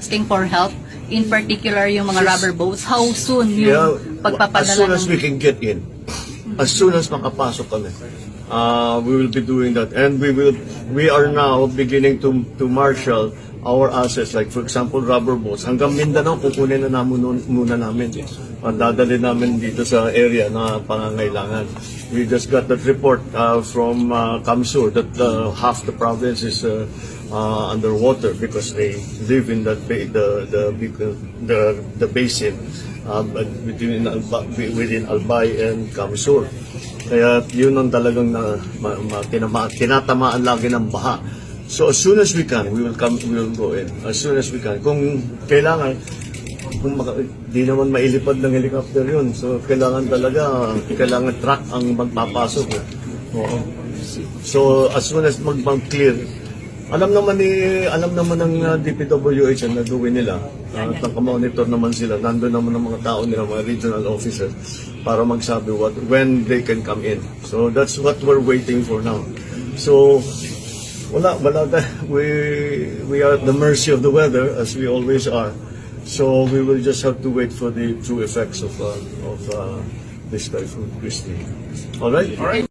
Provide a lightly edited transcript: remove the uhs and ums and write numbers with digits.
asking for help, in particular yung mga rubber boats. How soon yung pagpapadala? As soon as we can get in. As soon as makapasok kami. We will be doing that, and we are now beginning to marshal our assets, like for example rubber boats hanggang Mindanao. Kukunin na muna namin, dadali namin dito sa area na pangangailangan. We just got that report from Kamsur that half the province is underwater because they live in that the basin within Albay and Kamsur. Kaya yun ang talagang tinatamaan lagi ng baha. So as soon as we can, we will go in. As soon as we can. Kung kailangan, di naman mailipad ng helicopter yun. So kailangan truck ang magpapasok. Oo. So as soon as mag-clear, alam naman ng DPWH ang nagawin nila. Nakamonitor naman sila. Nandun naman ng mga tao nila, mga regional officers, para magsabi when they can come in. So that's what we're waiting for now. So wala we are at the mercy of the weather, as we always are. So we will just have to wait for the true effects of this typhoon, Christy. All right?